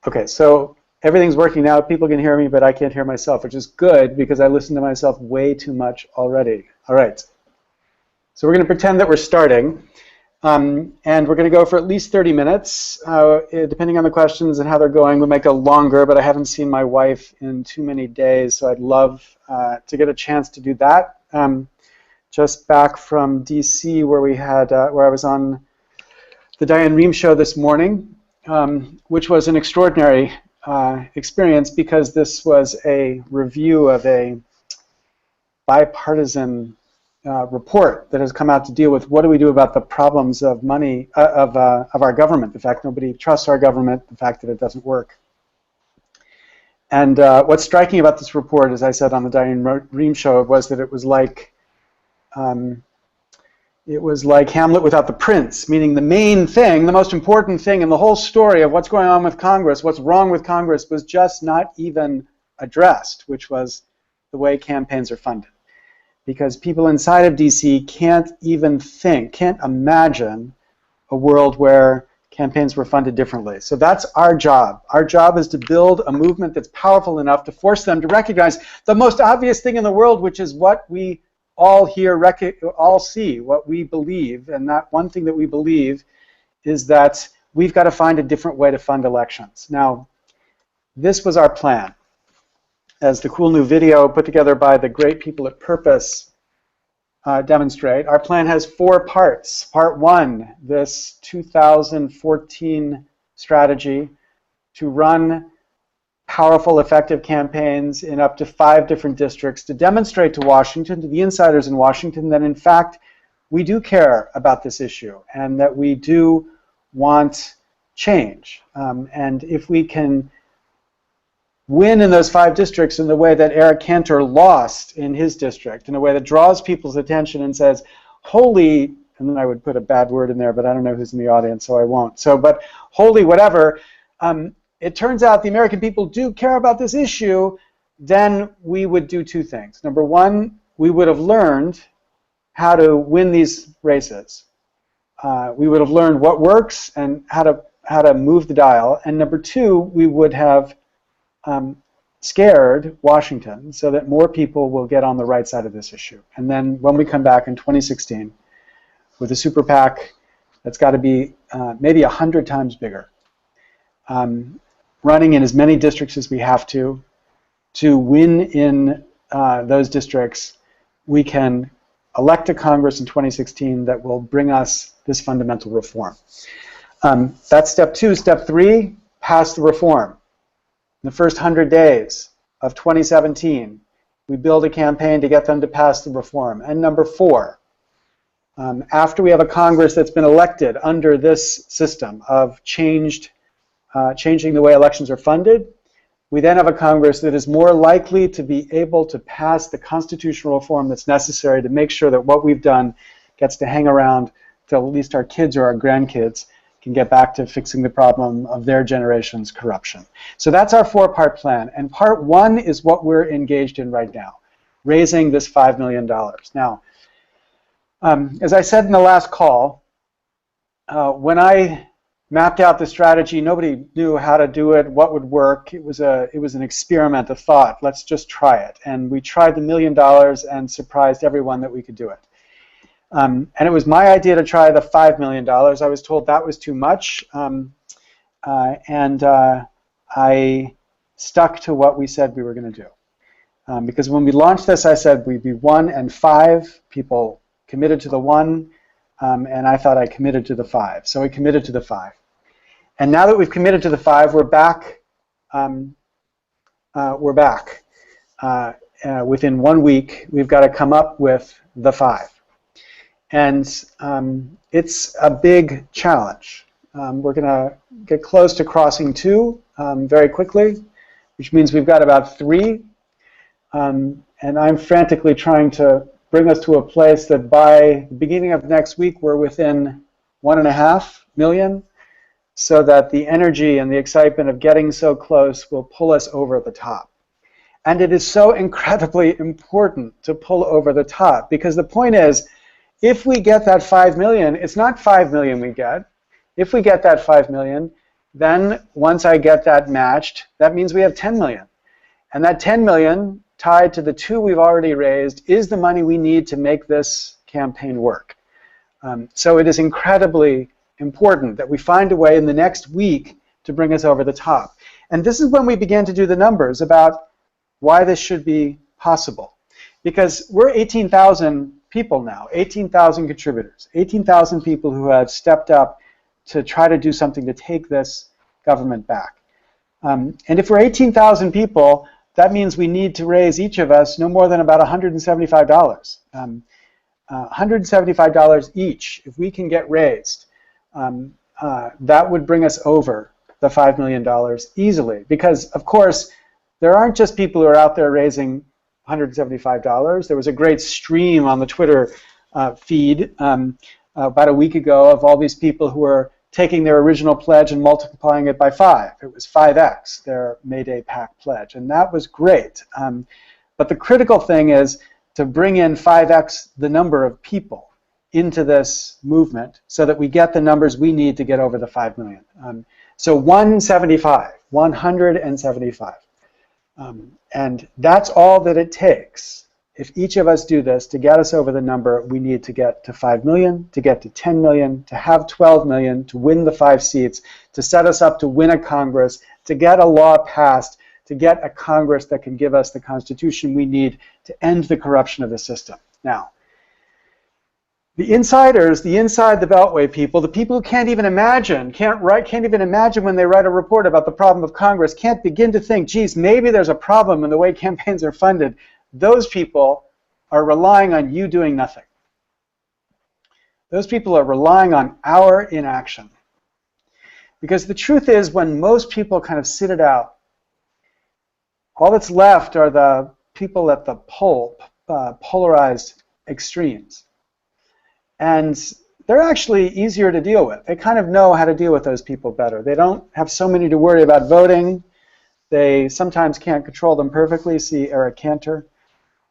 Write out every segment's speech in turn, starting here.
Okay, so everything's working now. People can hear me, but I can't hear myself, which is good because I listen to myself way too much already. All right. So we're going to pretend that we're starting, and we're going to go for at least 30 minutes. Depending on the questions and how they're going, we'll make it longer, but I haven't seen my wife in too many days, so I'd love to get a chance to do that. Just back from DC where we had, where I was on the Diane Rehm show this morning, which was an extraordinary experience because this was a review of a bipartisan report that has come out to deal with what do we do about the problems of money, of our government, the fact nobody trusts our government, the fact that it doesn't work. And what's striking about this report, as I said on the Diane Rehm show, was that it was like Hamlet without the prince, meaning the main thing, the most important thing in the whole story of what's going on with Congress, what's wrong with Congress, was just not even addressed, which was the way campaigns are funded. Because people inside of DC can't even think, can't imagine a world where campaigns were funded differently. So that's our job. Our job is to build a movement that's powerful enough to force them to recognize the most obvious thing in the world, which is what we all here all see, what we believe. And that one thing that we believe is that we've got to find a different way to fund elections. Now, this was our plan. As the cool new video put together by the great people at Purpose demonstrate, our plan has 4 parts. Part 1, this 2014 strategy to run powerful, effective campaigns in up to 5 different districts to demonstrate to Washington, to the insiders in Washington, that in fact we do care about this issue and that we do want change. And if we can win in those 5 districts in the way that Eric Cantor lost in his district, in a way that draws people's attention and says, holy, and then I would put a bad word in there, but I don't know who's in the audience, so I won't. So, but holy whatever, it turns out the American people do care about this issue, then we would do 2 things. Number 1, we would have learned how to win these races. We would have learned what works and how to move the dial. And number 2, we would have scared Washington so that more people will get on the right side of this issue. And then when we come back in 2016 with a super PAC that's got to be maybe 100 times bigger, running in as many districts as we have to win in those districts, we can elect a Congress in 2016 that will bring us this fundamental reform. That's step 2. Step 3, pass the reform. In the first 100 days of 2017, we build a campaign to get them to pass the reform. And number 4, after we have a Congress that's been elected under this system of changing the way elections are funded, we then have a Congress that is more likely to be able to pass the constitutional reform that's necessary to make sure that what we've done gets to hang around till at least our kids or our grandkids can get back to fixing the problem of their generation's corruption. So that's our 4-part plan. And part 1 is what we're engaged in right now, raising this $5 million. Now, as I said in the last call, when I mapped out the strategy, nobody knew how to do it, what would work. It was an experiment, a thought. Let's just try it. And we tried the $1 million and surprised everyone that we could do it. And it was my idea to try the $5 million. I was told that was too much. I stuck to what we said we were going to do. Because when we launched this, I said we'd be 1 and 5. People committed to the 1, and I thought I committed to the 5. So we committed to the 5. And now that we've committed to the 5, we're back. Within 1 week, we've got to come up with the 5. And it's a big challenge. We're going to get close to crossing 2 very quickly, which means we've got about 3. And I'm frantically trying to bring us to a place that by the beginning of next week, we're within 1.5 million, so that the energy and the excitement of getting so close will pull us over the top. And it is so incredibly important to pull over the top, because the point is, if we get that 5 million, it's not 5 million we get. If we get that 5 million, then once I get that matched, that means we have 10 million. And that 10 million tied to the 2 we've already raised is the money we need to make this campaign work. So it is incredibly important that we find a way in the next week to bring us over the top. And this is when we began to do the numbers about why this should be possible. Because we're 18,000 people now, 18,000 contributors, 18,000 people who have stepped up to try to do something to take this government back. And if we're 18,000 people, that means we need to raise each of us no more than about $175. $175 each, if we can get raised, that would bring us over the $5 million easily. Because, of course, there aren't just people who are out there raising $175. There was a great stream on the Twitter feed about a week ago of all these people who were taking their original pledge and multiplying it by 5. It was 5x their MaydayPAC pledge, and that was great. But the critical thing is to bring in 5x the number of people into this movement so that we get the numbers we need to get over the 5 million. So 175. And that's all that it takes. If each of us do this to get us over the number we need to get to 5 million, to get to 10 million, to have 12 million, to win the 5 seats, to set us up to win a Congress, to get a law passed, to get a Congress that can give us the Constitution we need to end the corruption of the system. Now, the insiders, the inside the Beltway people, the people who can't even imagine, can't even imagine when they write a report about the problem of Congress, can't begin to think, geez, maybe there's a problem in the way campaigns are funded. Those people are relying on you doing nothing. Those people are relying on our inaction. Because the truth is, when most people kind of sit it out, all that's left are the people at the polarized extremes. And they're actually easier to deal with. They kind of know how to deal with those people better. They don't have so many to worry about voting. They sometimes can't control them perfectly. See Eric Cantor.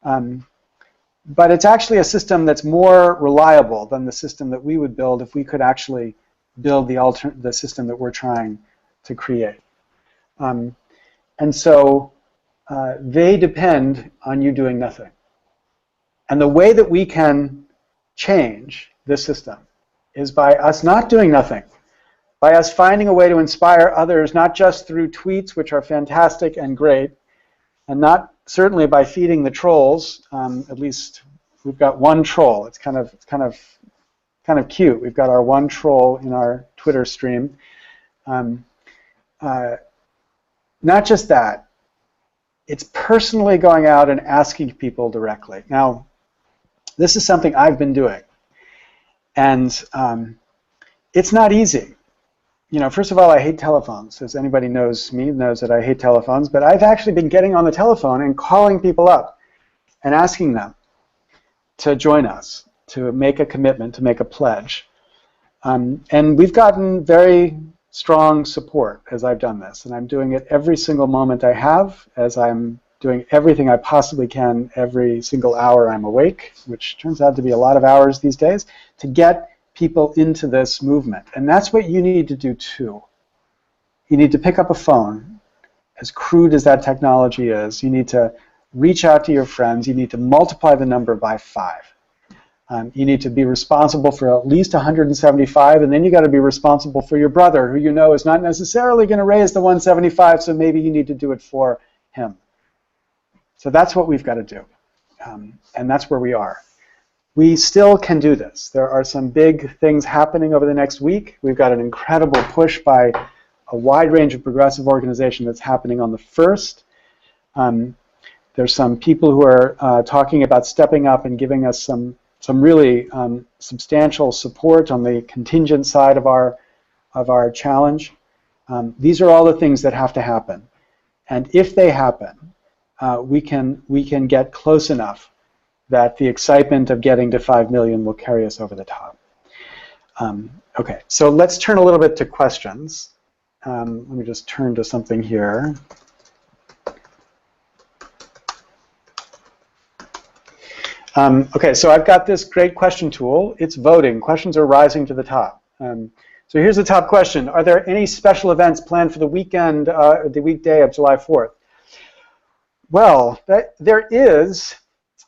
But it's actually a system that's more reliable than the system that we would build if we could actually build the system that we're trying to create. And so they depend on you doing nothing. And the way that we can change this system is by us not doing nothing, by us finding a way to inspire others, not just through tweets, which are fantastic and great, and not certainly by feeding the trolls. At least we've got one troll. It's kind of cute. We've got our one troll in our Twitter stream. Not just that. It's personally going out and asking people directly. Now, this is something I've been doing, and it's not easy. You know, first of all, I hate telephones. As anybody knows me, knows that I hate telephones, but I've actually been getting on the telephone and calling people up and asking them to join us, to make a commitment, to make a pledge. And we've gotten very strong support as I've done this, and I'm doing it every single moment I have, as I'm doing everything I possibly can every single hour I'm awake, which turns out to be a lot of hours these days, to get people into this movement. And that's what you need to do too. You need to pick up a phone, as crude as that technology is. You need to reach out to your friends. You need to multiply the number by 5. You need to be responsible for at least 175, and then you got to be responsible for your brother, who you know is not necessarily going to raise the 175, so maybe you need to do it for him. So that's what we've got to do, and that's where we are. We still can do this. There are some big things happening over the next week. We've got an incredible push by a wide range of progressive organizations that's happening on the 1st. There's some people who are talking about stepping up and giving us some really substantial support on the contingent side of our challenge. These are all the things that have to happen, and if they happen, we can get close enough that the excitement of getting to 5 million will carry us over the top. Okay, so let's turn a little bit to questions. Let me just turn to something here. Okay, so I've got this great question tool. It's voting. Questions are rising to the top. So here's the top question. Are there any special events planned for the weekend, the weekday of July 4th? Well, there is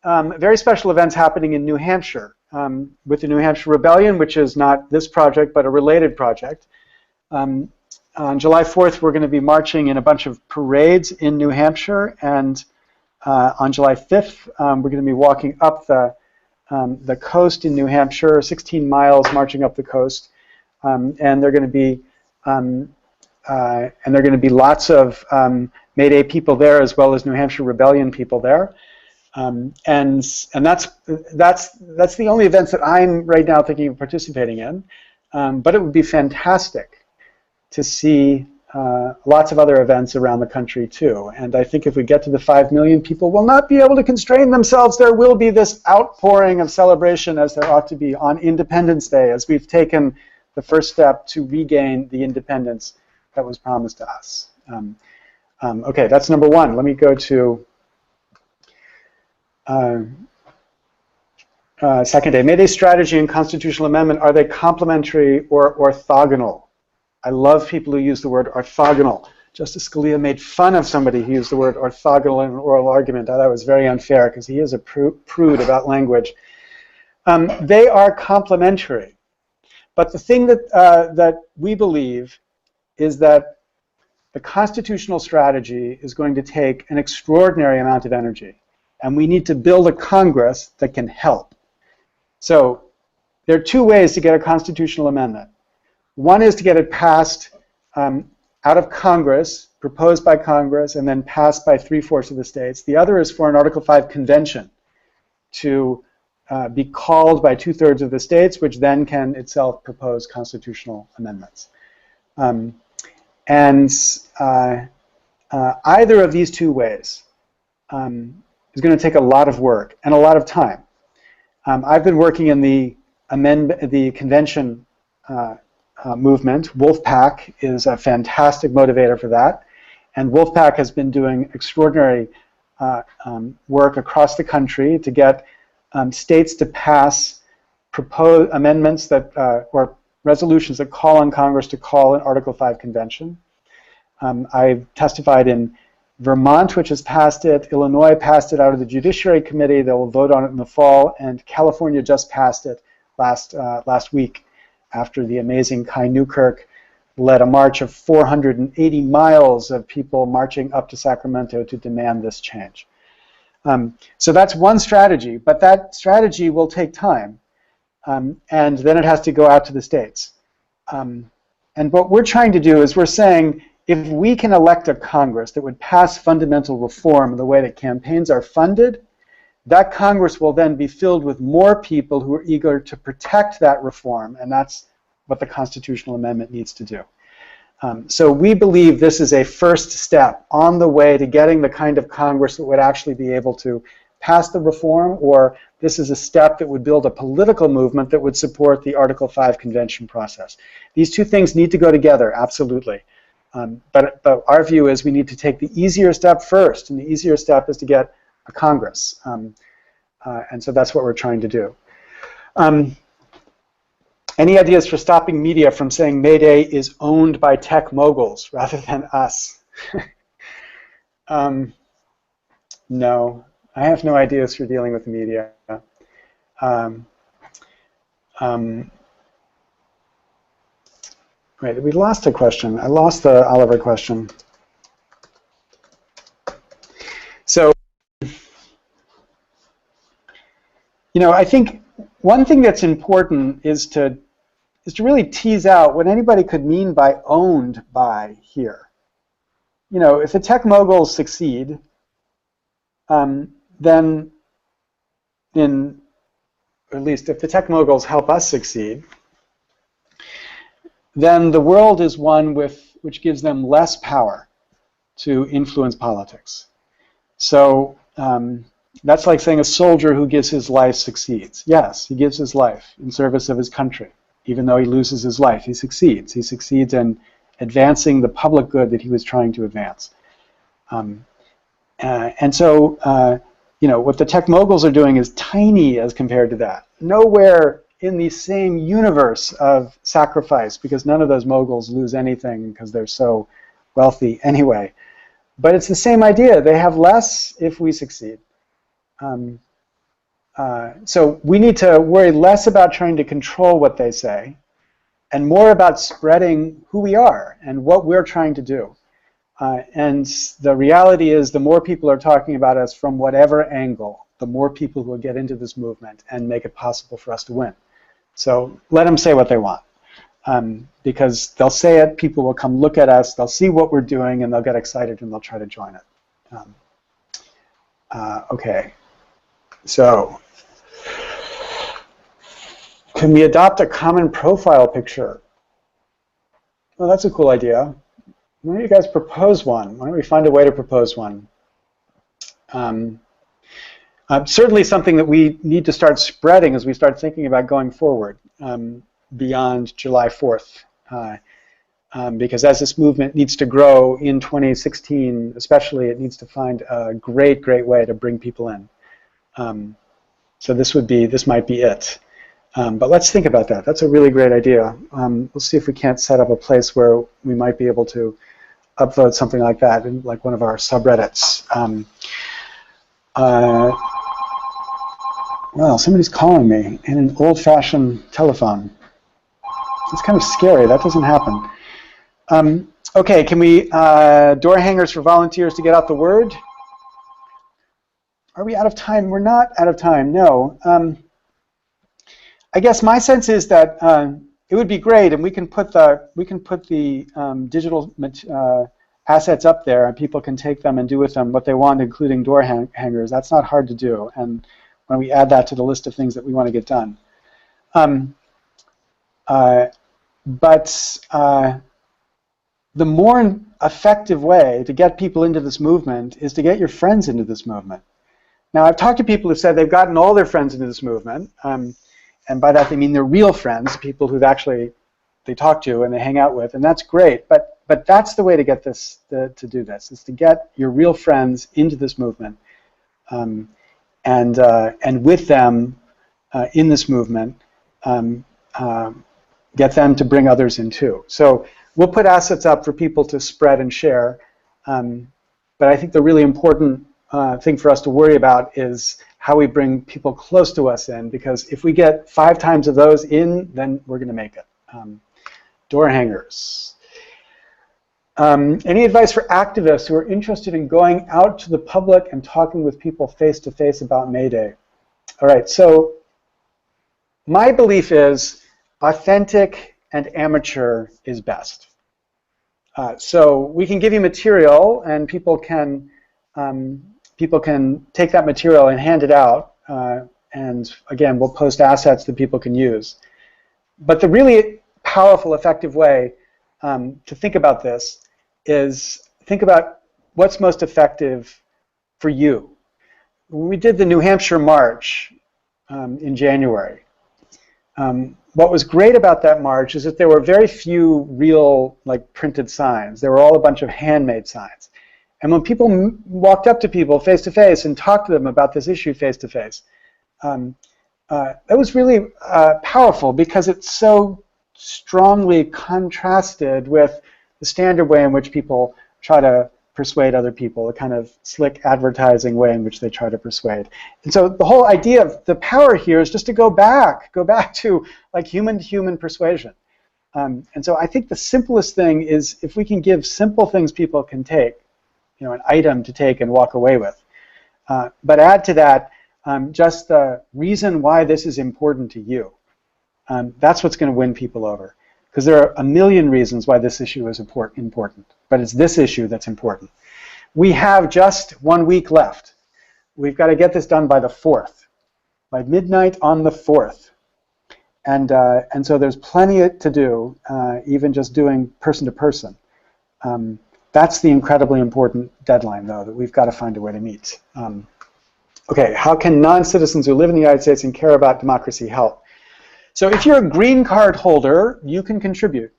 very special events happening in New Hampshire with the New Hampshire Rebellion, which is not this project, but a related project. On July 4th, we're going to be marching in a bunch of parades in New Hampshire, and on July 5th, we're going to be walking up the coast in New Hampshire, 16 miles marching up the coast, and there are going to be lots of Mayday people there, as well as New Hampshire Rebellion people there, and that's the only events that I'm right now thinking of participating in. But it would be fantastic to see lots of other events around the country too. And I think if we get to the 5 million, people will not be able to constrain themselves. There will be this outpouring of celebration, as there ought to be on Independence Day, as we've taken the first step to regain the independence that was promised to us. Okay, that's number one. Let me go to second day. Mayday strategy and constitutional amendment, are they complementary or orthogonal? I love people who use the word orthogonal. Justice Scalia made fun of somebody who used the word orthogonal in an oral argument. I thought it was very unfair because he is a prude about language. They are complementary. But the thing that we believe is that the constitutional strategy is going to take an extraordinary amount of energy. And we need to build a Congress that can help. So there are two ways to get a constitutional amendment. One is to get it passed out of Congress, proposed by Congress, and then passed by 3/4 of the states. The other is for an Article 5 convention to be called by 2/3 of the states, which then can itself propose constitutional amendments. Either of these two ways is going to take a lot of work and a lot of time. I've been working in the convention movement. MaydayPAC is a fantastic motivator for that. And MaydayPAC has been doing extraordinary work across the country to get states to pass proposed amendments that, or resolutions that call on Congress to call an Article 5 convention. I've testified in Vermont, which has passed it. Illinois passed it out of the Judiciary Committee. They will vote on it in the fall. And California just passed it last week after the amazing Kai Newkirk led a march of 480 miles of people marching up to Sacramento to demand this change. So that's one strategy, but that strategy will take time. And then it has to go out to the states. And what we're trying to do is we're saying, if we can elect a Congress that would pass fundamental reform in the way that campaigns are funded, that Congress will then be filled with more people who are eager to protect that reform, and that's what the constitutional amendment needs to do. So we believe this is a first step on the way to getting the kind of Congress that would actually be able to pass the reform, or this is a step that would build a political movement that would support the Article 5 convention process. These two things need to go together, absolutely. But our view is we need to take the easier step first, and the easier step is to get a Congress. And so that's what we're trying to do. Any ideas for stopping media from saying Mayday is owned by tech moguls rather than us? No, I have no ideas for dealing with the media. Wait, we lost a question. I lost the Oliver question. So, I think one thing that's important is to really tease out what anybody could mean by owned by here. If the tech moguls succeed, then at least if the tech moguls help us succeed, then the world is one which gives them less power to influence politics. So that's like saying a soldier who gives his life succeeds. Yes, he gives his life in service of his country. Even though he loses his life, he succeeds. He succeeds in advancing the public good that he was trying to advance. And so, what the tech moguls are doing is tiny as compared to that. Nowhere in the same universe of sacrifice, because none of those moguls lose anything because they're so wealthy anyway. But it's the same idea. They have less if we succeed. So we need to worry less about trying to control what they say and more about spreading who we are and what we're trying to do. And the reality is the more people are talking about us from whatever angle, the more people will get into this movement and make it possible for us to win. So let them say what they want. Because they'll say it, people will come look at us, they'll see what we're doing, and they'll get excited and they'll try to join it. Okay, so can we adopt a common profile picture? Well, that's a cool idea. Why don't you guys propose one? Why don't we find a way to propose one? Certainly something that we need to start spreading as we start thinking about going forward beyond July 4th. Because as this movement needs to grow in 2016, especially, it needs to find a great, great way to bring people in. So this might be it. But let's think about that. That's a really great idea. We'll see if we can't set up a place where we might be able to upvote something like that in like one of our subreddits. Well, somebody's calling me in an old-fashioned telephone. It's kind of scary. That doesn't happen. Okay, can we door hangers for volunteers to get out the word? Are we out of time? We're not out of time. No. I guess my sense is that it would be great, and we can put the digital assets up there, and people can take them and do with them what they want, including door hangers. That's not hard to do, and when we add that to the list of things that we want to get done. But the more effective way to get people into this movement is to get your friends into this movement. Now, I've talked to people who said they've gotten all their friends into this movement, and by that they mean they're real friends, people who they talk to and they hang out with, and that's great. But that's the way to get this to do this, is to get your real friends into this movement, and with them in this movement, get them to bring others in too. So we'll put assets up for people to spread and share, but I think the really important thing for us to worry about is how we bring people close to us in, because if we get 5 times of those in, then we're going to make it. Door hangers. Any advice for activists who are interested in going out to the public and talking with people face-to-face about May Day? All right, so my belief is authentic and amateur is best. So we can give you material, and people can take that material and hand it out, and again, we'll post assets that people can use. But the really powerful, effective way to think about this is think about what's most effective for you. When we did the New Hampshire March in January, what was great about that march is that there were very few real printed signs. There were all a bunch of handmade signs. And when people walked up to people face-to-face and talked to them about this issue face-to-face, that was really powerful, because it's so strongly contrasted with the standard way in which people try to persuade other people, a kind of slick advertising way in which they try to persuade. And so the whole idea of the power here is just to go back to human-to-human persuasion. And so I think the simplest thing is if we can give simple things people can take, an item to take and walk away with. But add to that just the reason why this is important to you. That's what's going to win people over. Because there are a million reasons why this issue is important, but it's this issue that's important. We have just 1 week left. We've got to get this done by the 4th, by midnight on the 4th. And so there's plenty to do, even just doing person-to-person. That's the incredibly important deadline, though, that we've got to find a way to meet. Okay, how can non-citizens who live in the United States and care about democracy help? So if you're a green card holder, you can contribute.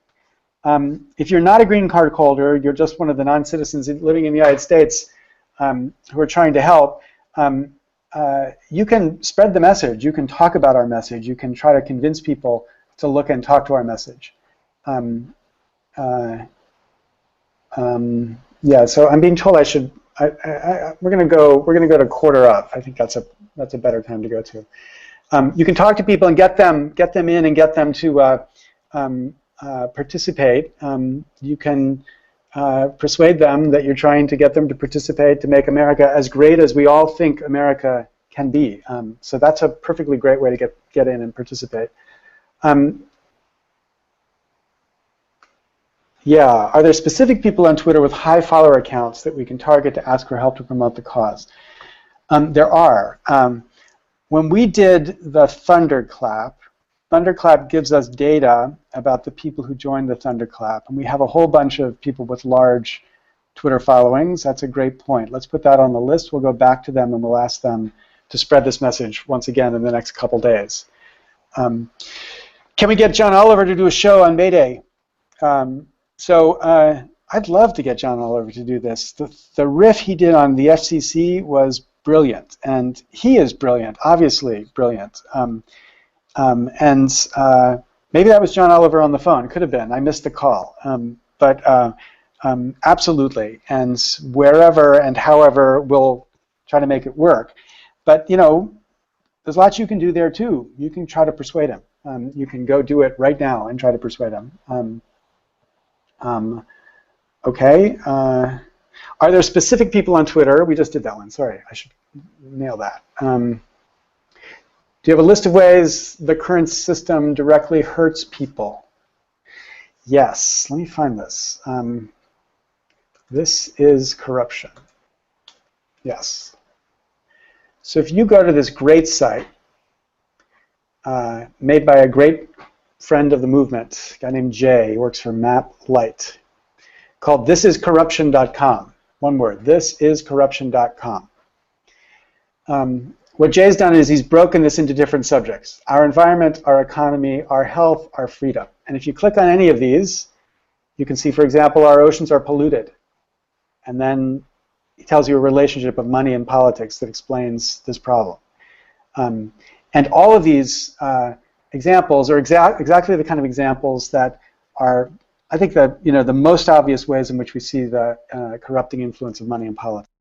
If you're not a green card holder, you're just one of the non-citizens living in the United States who are trying to help, you can spread the message. You can talk about our message. You can try to convince people to look and talk to our message. Yeah, so I'm being told I should. We're gonna go to quarter up. I think that's a better time to go to. You can talk to people and get them in and get them to participate. You can persuade them that you're trying to get them to participate to make America as great as we all think America can be. So that's a perfectly great way to get in and participate. Yeah, are there specific people on Twitter with high follower accounts that we can target to ask for help to promote the cause? There are. When we did the Thunderclap, Thunderclap gives us data about the people who joined the Thunderclap, and we have a whole bunch of people with large Twitter followings. That's a great point. Let's put that on the list. We'll go back to them and we'll ask them to spread this message once again in the next couple days. Can we get John Oliver to do a show on May Day? So I'd love to get John Oliver to do this. The riff he did on the FCC was brilliant, and he is brilliant, obviously brilliant. And maybe that was John Oliver on the phone. Could have been. I missed the call. But absolutely, and wherever and however, we'll try to make it work. But you know, there's lots you can do there too. You can try to persuade him. You can go do it right now and try to persuade him. Okay. Are there specific people on Twitter? We just did that one. Sorry, I should nail that. Do you have a list of ways the current system directly hurts people? Yes. Let me find this. This is corruption. Yes. So if you go to this great site made by a great friend of the movement, a guy named Jay, he works for Matt Light, called thisiscorruption.com. One word, thisiscorruption.com. What Jay's done is he's broken this into different subjects: our environment, our economy, our health, our freedom. And if you click on any of these, you can see, for example, our oceans are polluted. And then he tells you a relationship of money and politics that explains this problem. And all of these examples are exactly the kind of examples that are, I think, the most obvious ways in which we see the corrupting influence of money and politics.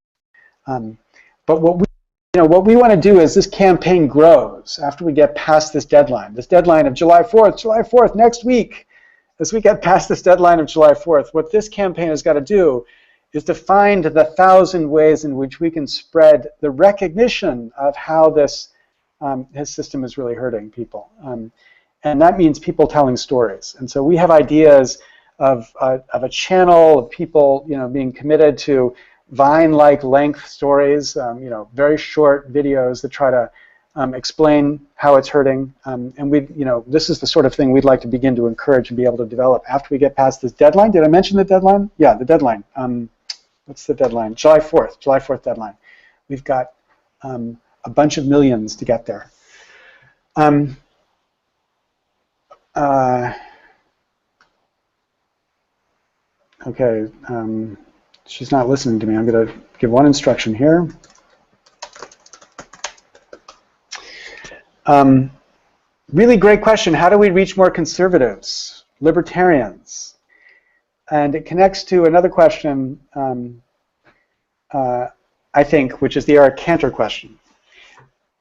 But what we want to do is this campaign grows after we get past this deadline of July 4th, next week. As we get past this deadline of July 4th, what this campaign has got to do is to find the 1,000 ways in which we can spread the recognition of how this his system is really hurting people. And that means people telling stories. And so we have ideas of a channel of people being committed to Vine-like length stories, very short videos that try to explain how it's hurting. And this is the sort of thing we'd like to begin to encourage and be able to develop after we get past this deadline. Did I mention the deadline? Yeah, the deadline. What's the deadline? July 4th deadline. We've got a bunch of millions to get there. Okay, she's not listening to me. I'm going to give one instruction here. Really great question. How do we reach more conservatives, libertarians? And it connects to another question, I think, which is the Eric Cantor question.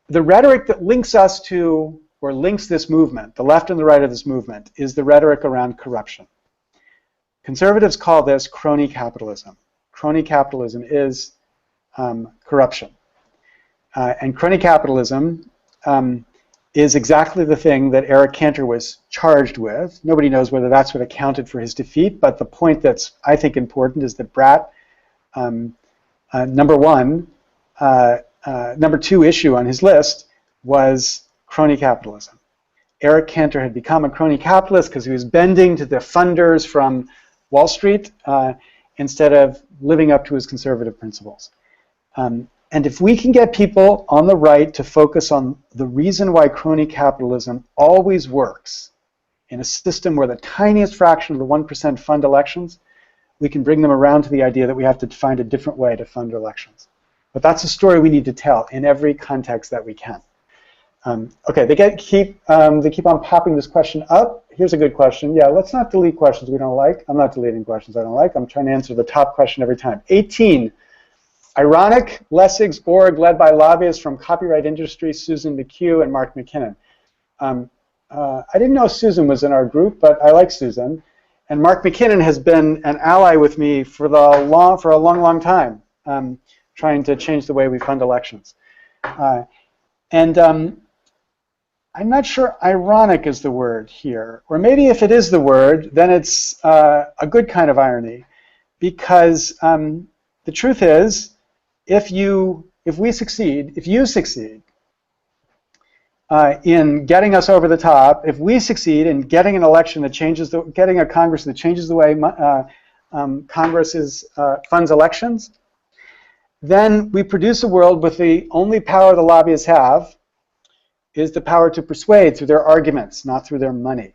The rhetoric that links us to, or links this movement, the left and the right of this movement, is the rhetoric around corruption. Conservatives call this crony capitalism. Crony capitalism is corruption. And crony capitalism is exactly the thing that Eric Cantor was charged with. Nobody knows whether that's what accounted for his defeat, but the point that's, I think, important is that Bratt, number two issue on his list was crony capitalism. Eric Cantor had become a crony capitalist because he was bending to the funders from Wall Street instead of living up to his conservative principles. And if we can get people on the right to focus on the reason why crony capitalism always works in a system where the tiniest fraction of the 1% fund elections, we can bring them around to the idea that we have to find a different way to fund elections. But that's a story we need to tell in every context that we can. Okay, they keep on popping this question up. Here's a good question. Yeah, let's not delete questions we don't like. I'm not deleting questions I don't like. I'm trying to answer the top question every time. 18. Ironic, Lessig's org led by lobbyists from copyright industry, Susan McHugh and Mark McKinnon. I didn't know Susan was in our group, but I like Susan. And Mark McKinnon has been an ally with me for a long time, trying to change the way we fund elections. I'm not sure ironic is the word here, or maybe if it is the word, then it's a good kind of irony, because the truth is, if you succeed in getting us over the top, if we succeed in getting an election that changes, getting a Congress that changes the way Congress funds elections, then we produce a world with the only power the lobbyists have is the power to persuade through their arguments, not through their money.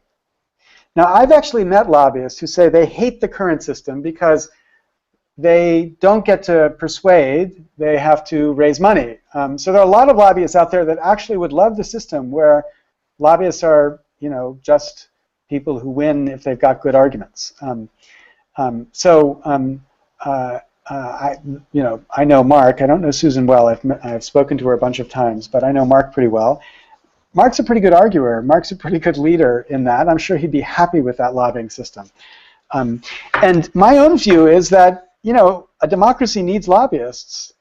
Now, I've actually met lobbyists who say they hate the current system because they don't get to persuade, they have to raise money. So there are a lot of lobbyists out there that actually would love the system where lobbyists are, just people who win if they've got good arguments. I know Mark. I don't know Susan well. I've spoken to her a bunch of times, but I know Mark pretty well. Mark's a pretty good arguer. Mark's a pretty good leader in that. I'm sure he'd be happy with that lobbying system. And my own view is that, a democracy needs lobbyists.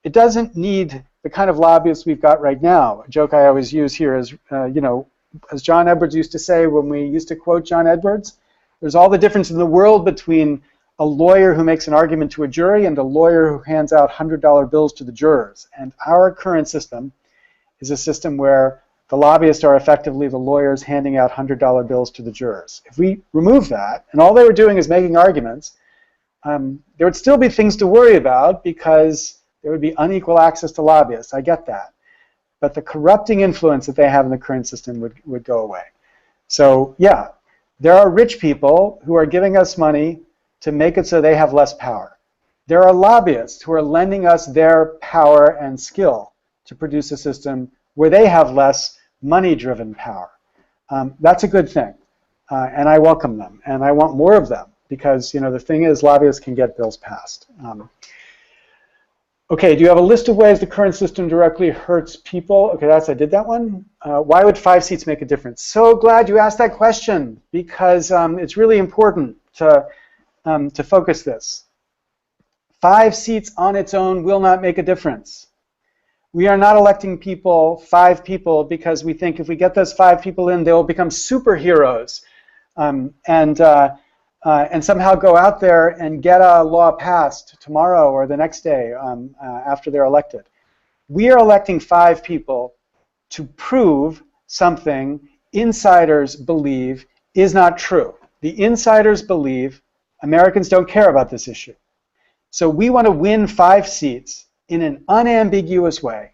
It doesn't need the kind of lobbyists we've got right now. A joke I always use here is, as John Edwards used to say when we used to quote John Edwards, there's all the difference in the world between a lawyer who makes an argument to a jury and a lawyer who hands out $100 bills to the jurors. And our current system is a system where the lobbyists are effectively the lawyers handing out $100 bills to the jurors. If we remove that, and all they were doing is making arguments, there would still be things to worry about because there would be unequal access to lobbyists. I get that. But the corrupting influence that they have in the current system would go away. So yeah, there are rich people who are giving us money to make it so they have less power. There are lobbyists who are lending us their power and skill to produce a system where they have less money-driven power. That's a good thing, and I welcome them, and I want more of them because the thing is, lobbyists can get bills passed. Okay, do you have a list of ways the current system directly hurts people? Okay, I did that one. Why would 5 seats make a difference? So glad you asked that question because it's really important to focus this. 5 seats on its own will not make a difference. We are not electing 5 people, because we think if we get those 5 people in, they will become superheroes and somehow go out there and get a law passed tomorrow or the next day after they're elected. We are electing 5 people to prove something insiders believe is not true. The insiders believe Americans don't care about this issue. So we want to win 5 seats in an unambiguous way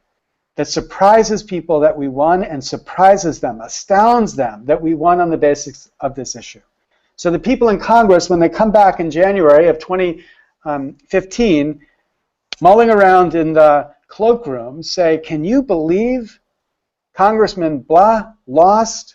that surprises people that we won and surprises them, astounds them that we won on the basis of this issue. So the people in Congress, when they come back in January of 2015, mulling around in the cloakroom, say, can you believe Congressman blah lost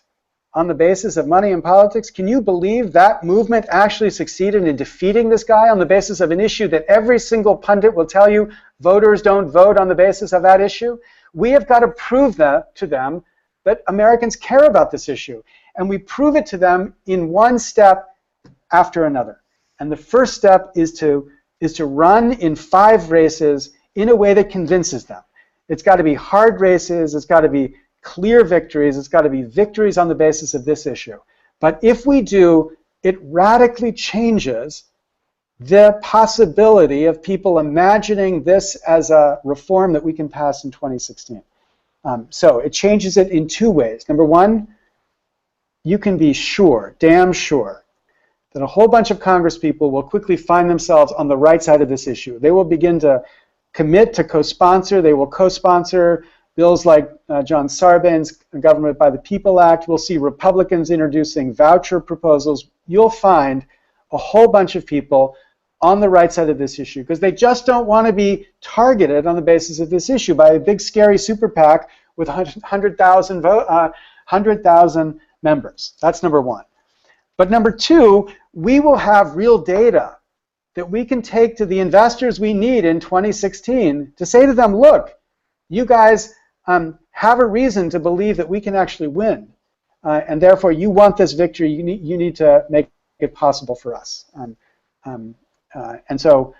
on the basis of money in politics? Can you believe that movement actually succeeded in defeating this guy on the basis of an issue that every single pundit will tell you voters don't vote on the basis of that issue? We have got to prove that to them that Americans care about this issue. And we prove it to them in one step after another. And the first step is to run in 5 races in a way that convinces them. It's got to be hard races, it's got to be clear victories, it's got to be victories on the basis of this issue. But if we do, it radically changes the possibility of people imagining this as a reform that we can pass in 2016. So it changes it in 2 ways. Number one, you can be sure, damn sure, that a whole bunch of Congress people will quickly find themselves on the right side of this issue. They will begin to commit to co-sponsor. They will co-sponsor bills like John Sarbanes' Government by the People Act. We'll see Republicans introducing voucher proposals. You'll find a whole bunch of people on the right side of this issue, because they just don't want to be targeted on the basis of this issue by a big scary super PAC with 100,000 members. That's number one. But number two, we will have real data that we can take to the investors we need in 2016 to say to them, look, you guys have a reason to believe that we can actually win. And therefore, you want this victory, you need to make it possible for us. And so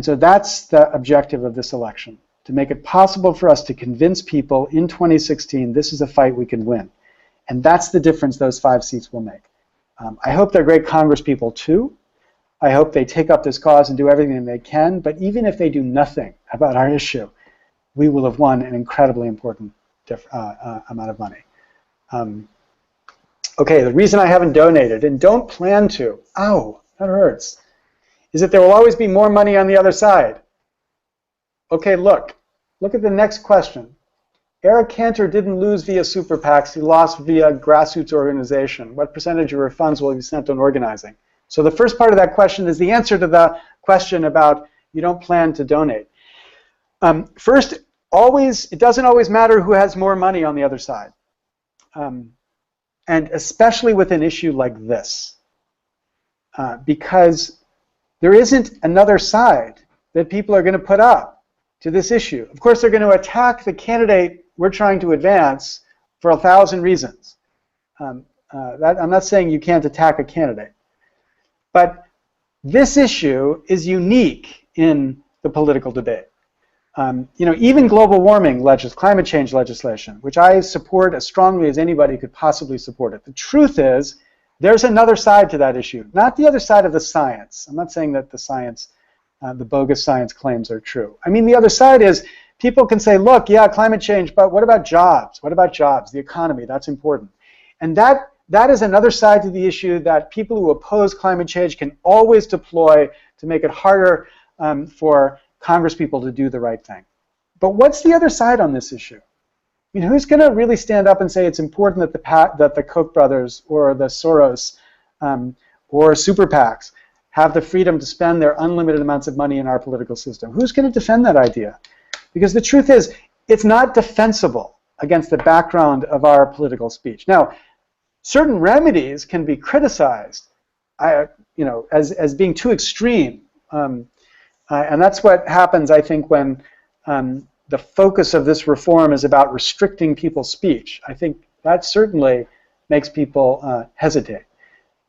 that's the objective of this election, to make it possible for us to convince people in 2016 this is a fight we can win. And that's the difference those 5 seats will make. I hope they're great Congress people too. I hope they take up this cause and do everything they can, but even if they do nothing about our issue, we will have won an incredibly important amount of money. Okay, the reason I haven't donated and don't plan to, ow, that hurts, is that there will always be more money on the other side. Okay, look at the next question. Eric Cantor didn't lose via super PACs, he lost via grassroots organization. What percentage of your funds will be spent on organizing? So the first part of that question is the answer to the question about you don't plan to donate. First, it doesn't always matter who has more money on the other side. And especially with an issue like this. Because there isn't another side that people are going to put up to this issue. Of course, they're going to attack the candidate we're trying to advance for 1,000 reasons. I'm not saying you can't attack a candidate. But this issue is unique in the political debate. Even global warming climate change legislation, which I support as strongly as anybody could possibly support it. The truth is, there's another side to that issue, not the other side of the science. I'm not saying that the science, the bogus science claims are true. I mean, the other side is people can say, look, yeah, climate change, but what about jobs? What about jobs? The economy, that's important. And that is another side to the issue that people who oppose climate change can always deploy to make it harder for Congress people to do the right thing. But what's the other side on this issue? I mean, who's going to really stand up and say it's important that the Koch brothers or the Soros or super PACs have the freedom to spend their unlimited amounts of money in our political system? Who's going to defend that idea? Because the truth is, it's not defensible against the background of our political speech. Now, certain remedies can be criticized, as being too extreme. And that's what happens, I think, when the focus of this reform is about restricting people's speech. I think that certainly makes people hesitate.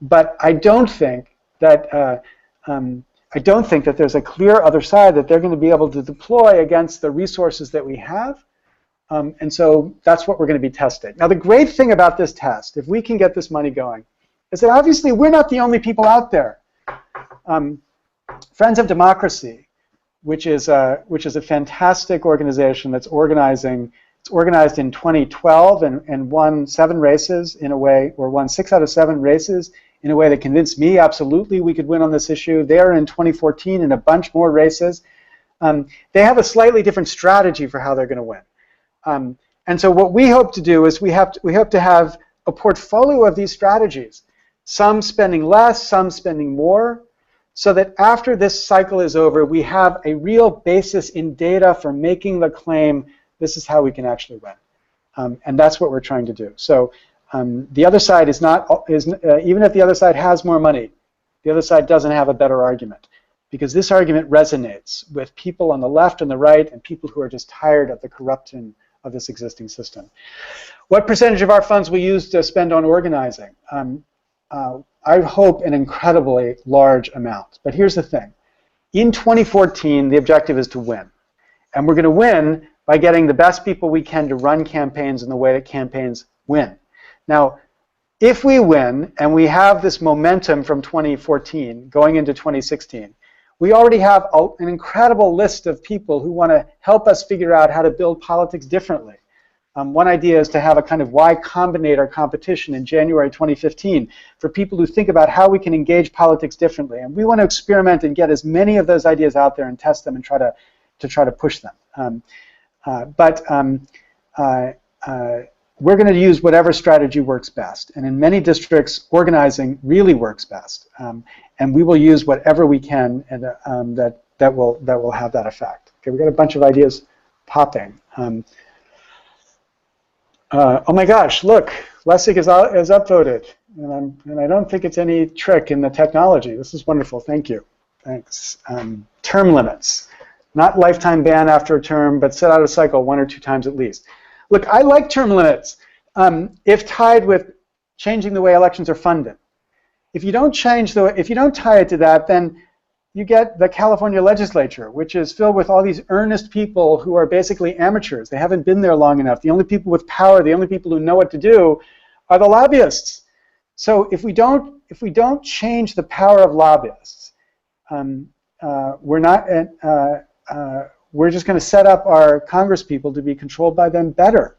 But I don't think that there's a clear other side that they're going to be able to deploy against the resources that we have. And so that's what we're going to be testing. Now, the great thing about this test, if we can get this money going, is that obviously we're not the only people out there. Friends of Democracy, which is a fantastic organization that's organizing. It's organized in 2012 and won 7 races in a way, or won 6 out of 7 races in a way that convinced me absolutely we could win on this issue. They are in 2014 in a bunch more races. They have a slightly different strategy for how they're going to win. And so what we hope to do is we hope to have a portfolio of these strategies, some spending less, some spending more, so that after this cycle is over, we have a real basis in data for making the claim, this is how we can actually win. And that's what we're trying to do. So the other side even if the other side has more money, the other side doesn't have a better argument, because this argument resonates with people on the left and the right and people who are just tired of the corruption of this existing system. What percentage of our funds we use to spend on organizing? I hope an incredibly large amount. But here's the thing. In 2014, the objective is to win. And we're going to win by getting the best people we can to run campaigns in the way that campaigns win. Now, if we win and we have this momentum from 2014 going into 2016, we already have an incredible list of people who want to help us figure out how to build politics differently. One idea is to have a kind of Y Combinator competition in January 2015 for people who think about how we can engage politics differently. And we want to experiment and get as many of those ideas out there and test them and try to push them. we're going to use whatever strategy works best. And in many districts, organizing really works best. And we will use whatever we can and, that will have that effect. Okay, we've got a bunch of ideas popping. Oh my gosh, look, Lessig is upvoted. And I don't think it's any trick in the technology. This is wonderful. Thank you. Thanks. Term limits. Not lifetime ban after a term, but set out a cycle 1 or 2 times at least. Look, I like term limits if tied with changing the way elections are funded. If you don't tie it to that, then you get the California legislature, which is filled with all these earnest people who are basically amateurs. They haven't been there long enough. The only people with power, the only people who know what to do, are the lobbyists. So if we don't change the power of lobbyists, we're just going to set up our Congress people to be controlled by them better.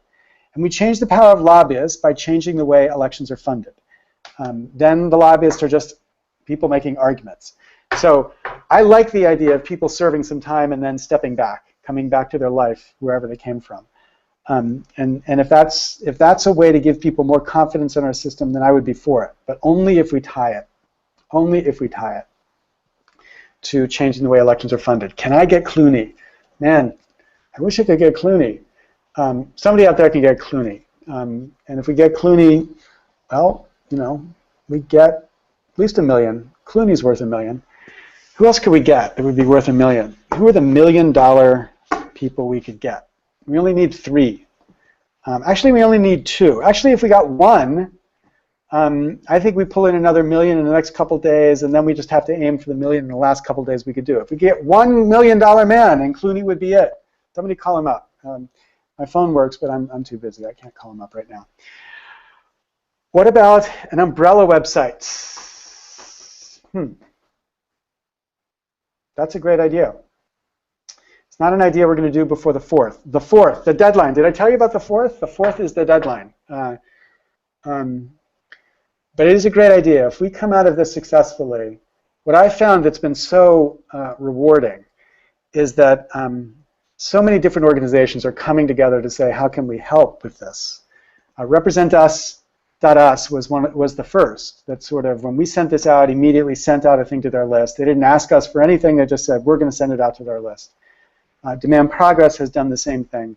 And we change the power of lobbyists by changing the way elections are funded. Then the lobbyists are just people making arguments. So I like the idea of people serving some time and then stepping back, coming back to their life wherever they came from. And if that's a way to give people more confidence in our system, then I would be for it. But only if we tie it. Only if we tie it to changing the way elections are funded. Can I get Clooney? Man, I wish I could get Clooney. Somebody out there can get Clooney. And if we get Clooney, well, you know, we get at least $1 million. Clooney's worth $1 million. Who else could we get that would be worth $1 million? Who are the $1 million people we could get? We only need 3. Actually, we only need 2. Actually, if we got 1, I think we pull in another $1 million in the next couple days, and then we just have to aim for the $1 million in the last couple days we could do. If we get $1 million man, and Clooney would be it. Somebody call him up. My phone works, but I'm too busy. I can't call him up right now. What about an umbrella website? That's a great idea. It's not an idea we're going to do before the 4th. The 4th, the deadline. Did I tell you about the 4th? The 4th is the deadline. But it is a great idea. If we come out of this successfully, what I found that's been so rewarding is that so many different organizations are coming together to say, how can we help with this? RepresentUs.us was the first that sort of, when we sent this out, immediately sent out a thing to their list. They didn't ask us for anything. They just said, we're going to send it out to their list. Demand Progress has done the same thing.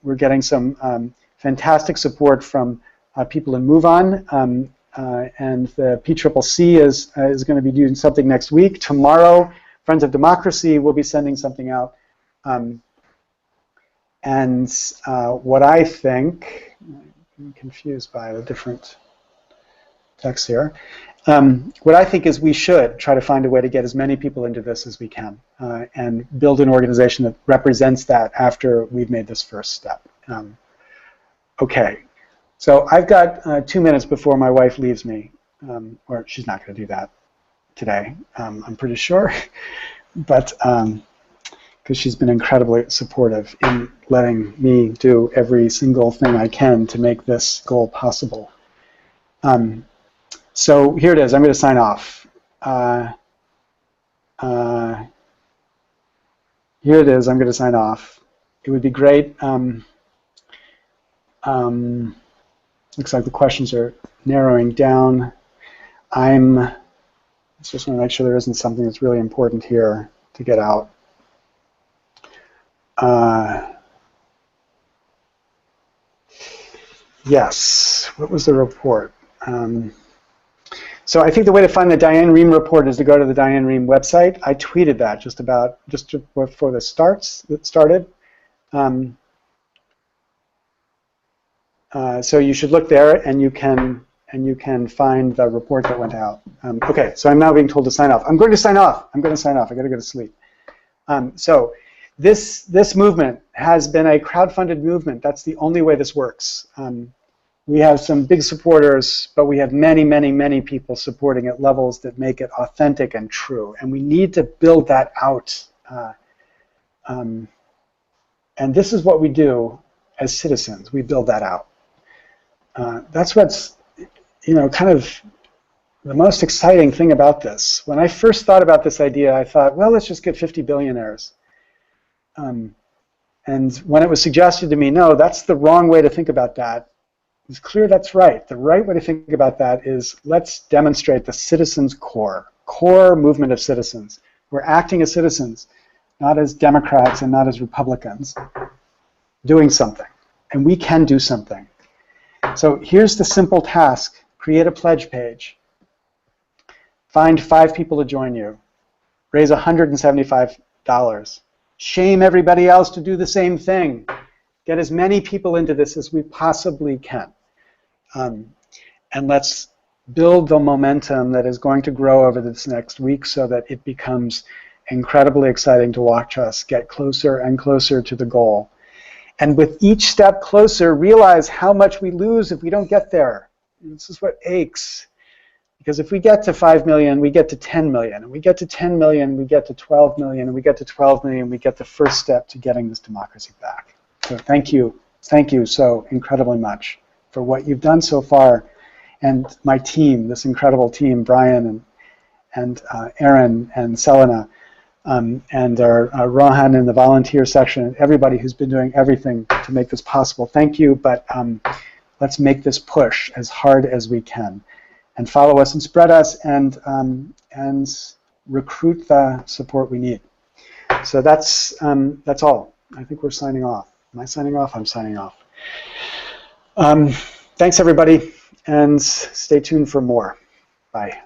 We're getting some fantastic support from people in MoveOn, and the PCCC is going to be doing something next week. Tomorrow, Friends of Democracy will be sending something out. What I think, I'm confused by the different text here. What I think is we should try to find a way to get as many people into this as we can and build an organization that represents that after we've made this first step. Okay, so I've got 2 minutes before my wife leaves me, or she's not going to do that today, I'm pretty sure, but because she's been incredibly supportive in letting me do every single thing I can to make this goal possible. So here it is. I'm going to sign off. Here it is. I'm going to sign off. It would be great. Looks like the questions are narrowing down. I just want to make sure there isn't something that's really important here to get out. Yes. What was the report? So I think the way to find the Diane Rehm report is to go to the Diane Rehm website. I tweeted that just before this started. So you should look there, and you can find the report that went out. Okay, so I'm now being told to sign off. I'm going to sign off. I'm going to sign off. I got to go to sleep. So this movement has been a crowd-funded movement. That's the only way this works. We have some big supporters, but we have many, many, many people supporting at levels that make it authentic and true. And we need to build that out. And this is what we do as citizens. We build that out. That's what's, kind of the most exciting thing about this. When I first thought about this idea, I thought, well, let's just get 50 billionaires. And And when it was suggested to me, no, that's the wrong way to think about that, it's clear that's right. The right way to think about that is let's demonstrate the citizens' core movement of citizens. We're acting as citizens, not as Democrats and not as Republicans, doing something. And we can do something. So here's the simple task. Create a pledge page. Find 5 people to join you. Raise $175. Shame everybody else to do the same thing. Get as many people into this as we possibly can. And let's build the momentum that is going to grow over this next week so that it becomes incredibly exciting to watch us get closer and closer to the goal. And with each step closer, realize how much we lose if we don't get there. And this is what aches. Because if we get to 5 million, we get to 10 million. And we get to 10 million, we get to 12 million. And we get to 12 million, we get the first step to getting this democracy back. So thank you so incredibly much for what you've done so far. And my team, this incredible team, Brian and Aaron and Selena, and our Rohan in the volunteer section, everybody who's been doing everything to make this possible. Thank you, but let's make this push as hard as we can. And follow us and spread us and recruit the support we need. So that's all. I think we're signing off. Am I signing off? I'm signing off. Thanks, everybody, and stay tuned for more. Bye.